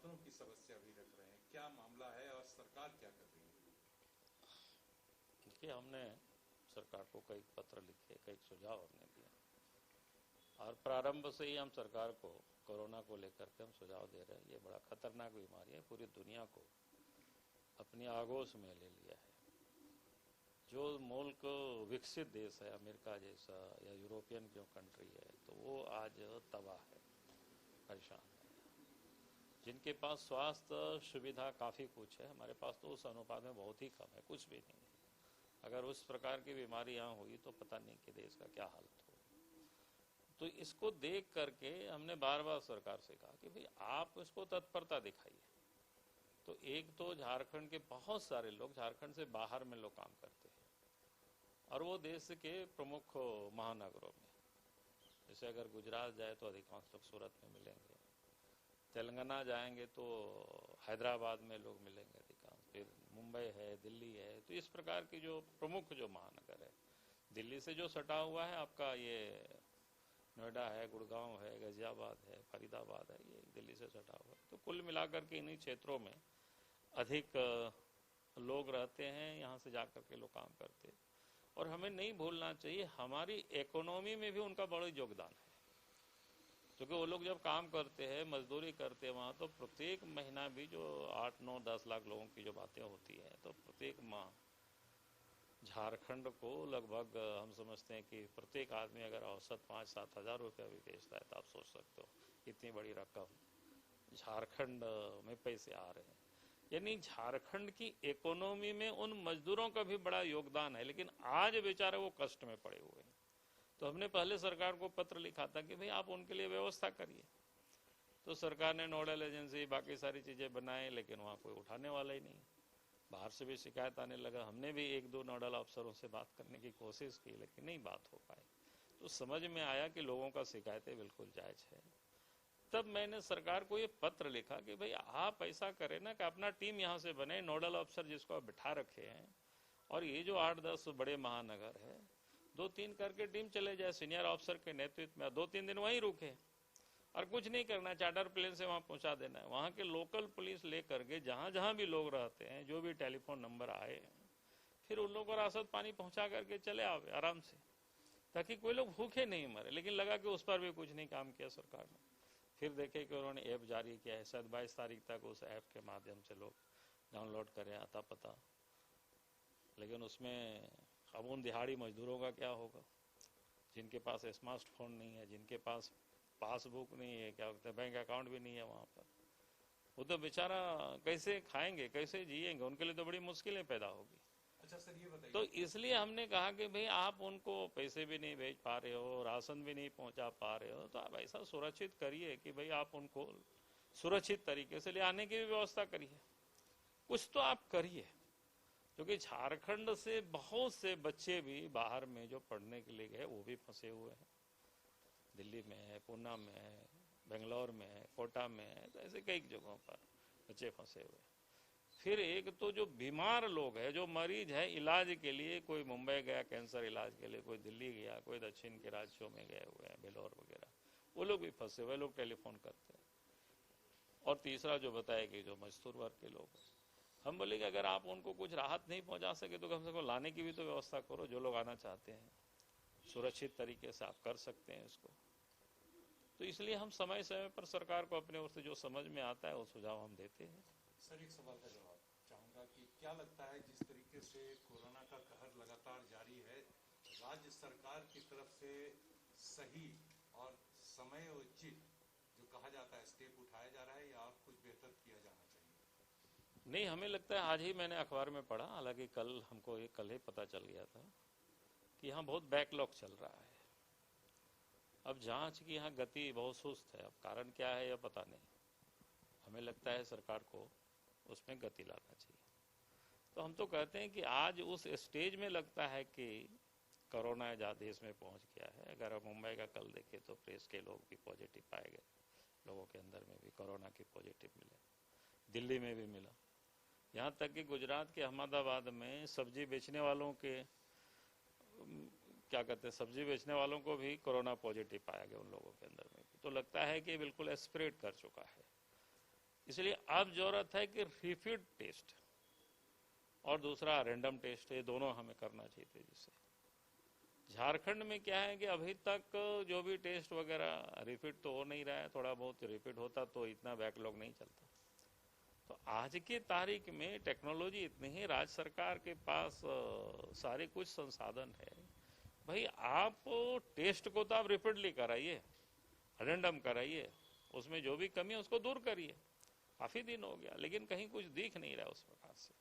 छात्रों की समस्या भी रख रहे हैं, क्या मामला है और सरकार क्या कर रही है? देखिए, हमने सरकार को कई पत्र लिखे, कई सुझाव हमने दिए और प्रारंभ से ही हम सरकार को कोरोना को लेकर के हम सुझाव दे रहे हैं। ये बड़ा खतरनाक बीमारी है, पूरी दुनिया को अपनी आगोश में ले लिया है। जो मुल्क विकसित देश है, अमेरिका जैसा या यूरोपियन जो कंट्री है, तो वो आज तबाह है, परेशान है। जिनके पास स्वास्थ्य सुविधा काफ़ी कुछ है, हमारे पास तो उस अनुपात में बहुत ही कम है, कुछ भी नहीं है। अगर उस प्रकार की बीमारी यहाँ हुई तो पता नहीं कि देश का क्या हालत हो। तो इसको देख करके हमने बार बार सरकार से कहा कि भाई आप इसको तत्परता दिखाइए। तो एक तो झारखंड के बहुत सारे लोग झारखंड से बाहर में लोग काम करते हैं और वो देश के प्रमुख महानगरों में, जैसे अगर गुजरात जाए तो अधिकांश लोग सूरत में मिलेंगे, तेलंगाना जाएंगे तो हैदराबाद में लोग मिलेंगे अधिकांश, फिर मुंबई है, दिल्ली है। तो इस प्रकार की जो प्रमुख जो महानगर है, दिल्ली से जो सटा हुआ है आपका ये नोएडा है, गुड़गांव है, गाजियाबाद है, फरीदाबाद है, ये दिल्ली से सटा हुआ है। तो कुल मिलाकर के इन्हीं क्षेत्रों में अधिक लोग रहते हैं, यहाँ से जाकर के लोग काम करते हैं। और हमें नहीं भूलना चाहिए हमारी इकोनॉमी में भी उनका बड़ा योगदान है, क्योंकि वो लोग जब काम करते हैं, मजदूरी करते हैं वहाँ, तो प्रत्येक महीना भी जो 8, 9, 10 लाख लोगों की जो बातें होती हैं, तो प्रत्येक माह झारखंड को लगभग हम समझते हैं कि प्रत्येक आदमी अगर औसत 5-7 हज़ार रुपया भी बेचता है तो आप सोच सकते हो इतनी बड़ी रकम झारखंड में पैसे आ रहे हैं। यानी झारखंड की इकोनॉमी में उन मजदूरों का भी बड़ा योगदान है, लेकिन आज बेचारे वो कष्ट में पड़े हुए हैं। तो हमने पहले सरकार को पत्र लिखा था कि भाई आप उनके लिए व्यवस्था करिए। तो सरकार ने नोडल एजेंसी बाकी सारी चीज़ें बनाए, लेकिन वहाँ कोई उठाने वाला ही नहीं। बाहर से भी शिकायत आने लगा, हमने भी 1-2 नोडल अफसरों से बात करने की कोशिश की, लेकिन नहीं बात हो पाई। तो समझ में आया कि लोगों का शिकायतें बिल्कुल जायज़ है। तब मैंने सरकार को ये पत्र लिखा कि भाई आप ऐसा करें ना कि अपना टीम यहाँ से बने, नोडल अफसर जिसको आप बिठा रखे हैं, और ये जो 8-10 बड़े महानगर है, 2-3 करके टीम चले जाए सीनियर ऑफिसर के नेतृत्व में, 2-3 दिन वहीं रुके और कुछ नहीं करना, चार्टर प्लेन से वहाँ पहुँचा देना है। वहाँ के लोकल पुलिस लेकर के जहाँ जहाँ भी लोग रहते हैं, जो भी टेलीफोन नंबर आए हैं, फिर उन लोगों को राशन पानी पहुँचा करके चले आवे आराम से, ताकि कोई लोग भूखे नहीं मरे। लेकिन लगा कि उस पर भी कुछ नहीं काम किया सरकार ने। फिर देखे कि उन्होंने ऐप जारी किया है, शायद 22 तारीख तक उस ऐप के माध्यम से लोग डाउनलोड करें आता पता। लेकिन उसमें अब उन दिहाड़ी मजदूरों का क्या होगा, जिनके पास स्मार्टफोन नहीं है, जिनके पास पासबुक नहीं है, क्या कहते हैं बैंक अकाउंट भी नहीं है वहाँ पर, वो तो बेचारा कैसे खाएंगे, कैसे जिएंगे, उनके लिए तो बड़ी मुश्किलें पैदा होगी। अच्छा सर, ये बताइए। तो इसलिए हमने कहा कि भाई आप उनको पैसे भी नहीं भेज पा रहे हो, राशन भी नहीं पहुंचा पा रहे हो, तो आप ऐसा सुरक्षित करिए कि भाई आप उनको सुरक्षित तरीके से ले आने की भी व्यवस्था करिए। कुछ तो आप करिए, क्योंकि झारखंड से बहुत से बच्चे भी बाहर में जो पढ़ने के लिए गए वो भी फंसे हुए हैं। दिल्ली में है, पूना में है, बेंगलोर में है, कोटा में है, तो ऐसे कई जगहों पर बच्चे फंसे हुए हैं। फिर एक तो जो बीमार लोग हैं, जो मरीज है, इलाज के लिए कोई मुंबई गया कैंसर इलाज के लिए, कोई दिल्ली गया, कोई दक्षिण के राज्यों में गए हुए हैं, बेलोर वगैरह, वो लोग भी फंसे हुए, लोग टेलीफोन करते हैं। और तीसरा जो बताया कि जो मजदूर वर्ग के लोग, हम बोले कि अगर आप उनको कुछ राहत नहीं पहुंचा सके तो कम से कम लाने की भी तो व्यवस्था करो। जो लोग आना चाहते हैं सुरक्षित तरीके से आप कर सकते हैं इसको। तो इसलिए हम समय समय पर सरकार को अपने ओर से जो समझ में आता है वो सुझाव हम देते हैं। सर, एक सवाल का जवाब चाहूंगा कि क्या लगता है जिस तरीके से कोरोना का कहर लगातार जारी है, राज्य सरकार की तरफ से सही और समय उचित जो कहा जाता है स्टेप उठाया जा रहा है, या और कुछ बेहतर किया जाना चाहिए? नहीं, हमें लगता है, आज ही मैंने अखबार में पढ़ा, हालांकि कल हमको ये कल ही पता चल गया था कि यहाँ बहुत बैकलॉग चल रहा है। अब जांच की यहाँ गति बहुत सुस्त है। अब कारण क्या है यह पता नहीं। हमें लगता है सरकार को उसमें गति लाना चाहिए। तो हम तो कहते हैं कि आज उस स्टेज में लगता है कि कोरोना जहाँ देश में पहुँच गया है। अगर हम मुंबई का कल देखें तो प्रेस के लोग भी पॉजिटिव पाए गए, लोगों के अंदर में भी कोरोना की पॉजिटिव मिले, दिल्ली में भी मिला, यहाँ तक कि गुजरात के अहमदाबाद में सब्जी बेचने वालों के क्या कहते हैं, सब्जी बेचने वालों को भी कोरोना पॉजिटिव पाया गया उन लोगों के अंदर में भी। तो लगता है कि बिल्कुल स्प्रेड कर चुका है। इसलिए अब जरूरत है कि रिपीट टेस्ट और दूसरा रैंडम टेस्ट, ये दोनों हमें करना चाहिए तेजी से। झारखंड में क्या है कि अभी तक जो भी टेस्ट वगैरह रिपीट तो हो नहीं रहा है, थोड़ा बहुत रिपीट होता तो इतना बैकलॉग नहीं चलता। तो आज की तारीख में टेक्नोलॉजी इतनी ही, राज्य सरकार के पास सारे कुछ संसाधन है। भाई आप टेस्ट को तो आप रिपीटली कराइए, रैंडम कराइए, उसमें जो भी कमी है उसको दूर करिए। काफी दिन हो गया लेकिन कहीं कुछ दिख नहीं रहा उस प्रकार से।